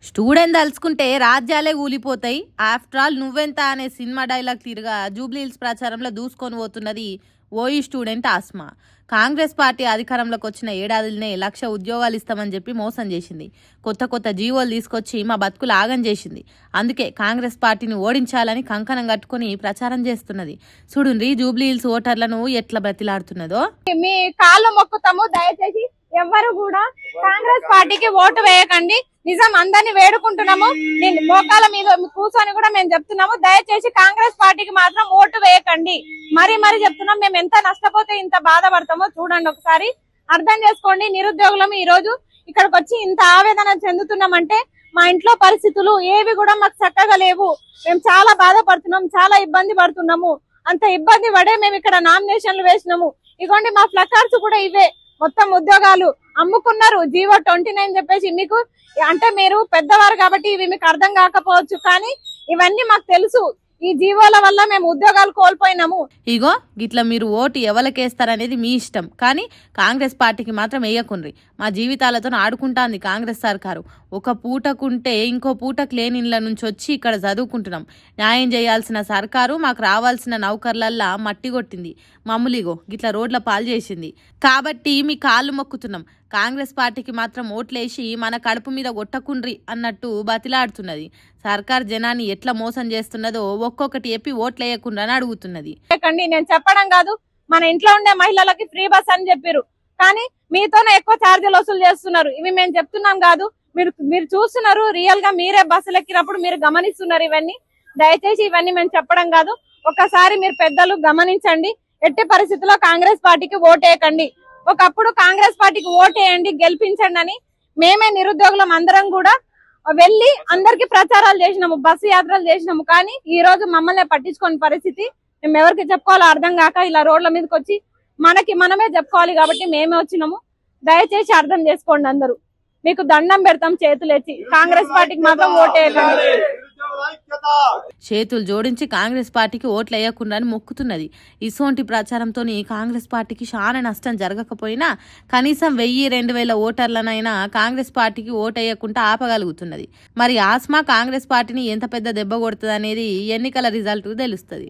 Student తలుచుకుంటే రాజ్యాలే కూలిపోతాయి. After all నువ్వెంత అనే సినిమా డైలాగ్ తీరుగా జూబ్లీహిల్స్ ప్రచారంలో దూసుకొని పోతున్నది ఓయి స్టూడెంట్ ఆస్మా. కాంగ్రెస్ పార్టీ అధికారంలోకి వచ్చిన ఏడాదిలోనే 1,00,000 ఉద్యోగాలు ఇస్తామని చెప్పి మోసం చేసింది. కొత్త కొత్త జీవోలు తీసుకొచ్చి మా బతుకులు ఆగం చేసింది. అందుకే కాంగ్రెస్ పార్టీని ఓడించాలని కంకణం కట్టుకుని ప్రచారం చేస్తున్నది. చూడుండ్రి జూబ్లీహిల్స్ ఓటర్లను ఎట్లా బ్రతిలాడుతున్నదో. మీ కాళ్ళు మొక్కుతాము, దయచేసి ఎవ్వరు కూడా కాంగ్రెస్ పార్టీకి ఓటు వేయకండి. నిజం అందరినీ వేడుకుంటున్నాము. మోకాల మీద కూర్చొని కూడా మేము చెప్తున్నాము, దయచేసి కాంగ్రెస్ పార్టీకి మాత్రం ఓటు వేయకండి. మరీ చెప్తున్నాం. మేము ఎంత నష్టపోతే ఇంత బాధపడతామో చూడండి, ఒకసారి అర్థం చేసుకోండి. నిరుద్యోగులం ఈ రోజు ఇక్కడికి వచ్చి ఇంత ఆవేదన చెందుతున్నామంటే మా ఇంట్లో పరిస్థితులు ఏవి కూడా మాకు చక్కగా లేవు. మేము చాలా బాధపడుతున్నాం, చాలా ఇబ్బంది పడుతున్నాము. అంత ఇబ్బంది పడే మేము ఇక్కడ నామినేషన్లు వేసినాము. ఇగోండి మా ప్లకార్డ్స్ కూడా ఇవే. మొత్తం ఉద్యోగాలు అమ్ముకున్నారు. జీవో 29 చెప్పేసి మీకు అంటే మీరు పెద్దవారు కాబట్టి ఇవి మీకు అర్థం కాకపోవచ్చు, కానీ ఇవన్నీ మాకు తెలుసు. ఈ జీవోల వల్ల మేము ఉద్యోగాలు కోల్పోయినాము. ఇగో గిట్లా మీరు ఓటు ఎవరికేస్తారనేది మీ ఇష్టం, కానీ కాంగ్రెస్ పార్టీకి మాత్రం వేయకుండ్రి. మా జీవితాలతో ఆడుకుంటాంది కాంగ్రెస్ సర్కారు. ఒక పూటకుంటే ఇంకో పూటకు లేని ఇళ్ళ నుంచి వచ్చి ఇక్కడ చదువుకుంటున్నాం. న్యాయం చేయాల్సిన సర్కారు మాకు రావాల్సిన నౌకర్లల్లా మట్టి కొట్టింది. మమ్ములిగో గిట్లా రోడ్ల పాలు చేసింది. కాబట్టి మీ కాళ్ళు మొక్కుతున్నాం. కాంగ్రెస్ పార్టీకి మాత్రం ఓట్లేసి మన కడుపు మీద కొట్టకుండ్రి అన్నట్టు బతిలాడుతున్నది. సర్కార్ జనాన్ని ఎట్లా మోసం చేస్తున్నదో ఒక్కొక్కటి చెప్పి ఓట్లేయకుండా అని అడుగుతున్నది. నేను చెప్పడం కాదు, మన ఇంట్లో ఉండే మహిళలకి ఫ్రీ బస్ అని చెప్పారు, కానీ మీతోనే ఎక్కువ ఛార్జీలు వసూలు చేస్తున్నారు. ఇవి మేము చెప్తున్నాం కాదు, మీరు చూస్తున్నారు. రియల్ గా మీరే బస్సులు ఎక్కినప్పుడు మీరు గమనిస్తున్నారు ఇవన్నీ. దయచేసి ఇవన్నీ మేము చెప్పడం కాదు, ఒకసారి మీరు పెద్దలు గమనించండి. ఎట్టి పరిస్థితుల్లో కాంగ్రెస్ పార్టీకి ఓటేయకండి. ఒకప్పుడు కాంగ్రెస్ పార్టీకి ఓటేయండి, గెలిపించండి అని మేమే నిరుద్యోగులం అందరం కూడా వెళ్లి అందరికి ప్రచారాలు చేసినాము, బస్సు యాత్రలు చేసినాము. కానీ ఈ రోజు మమ్మల్ని పట్టించుకోని పరిస్థితి. మేము ఎవరికి చెప్పుకోవాలో అర్థం కాక ఇలా రోడ్ల మీదకి వచ్చి మనకి మనమే చెప్పుకోవాలి కాబట్టి మేమే వచ్చినాము. దయచేసి అర్థం చేసుకోండి అందరూ. మీకు దండం పెడతాం చేతులెత్తి, కాంగ్రెస్ పార్టీకి మాత్రం ఓటేయకండి. చేతులు జోడించి కాంగ్రెస్ పార్టీకి ఓట్లు వేయకుండా అని మొక్కుతున్నది. ఇసోంటి ప్రచారంతో కాంగ్రెస్ పార్టీకి చాలా నష్టం జరగకపోయినా కనీసం 1000-2000 ఓటర్లనైనా కాంగ్రెస్ పార్టీకి ఓటు వేయకుండా ఆపగలుగుతున్నది. మరి ఆస్మా కాంగ్రెస్ పార్టీని ఎంత పెద్ద దెబ్బ కొడుతుంది అనేది ఎన్నికల రిజల్ట్ తెలుస్తుంది.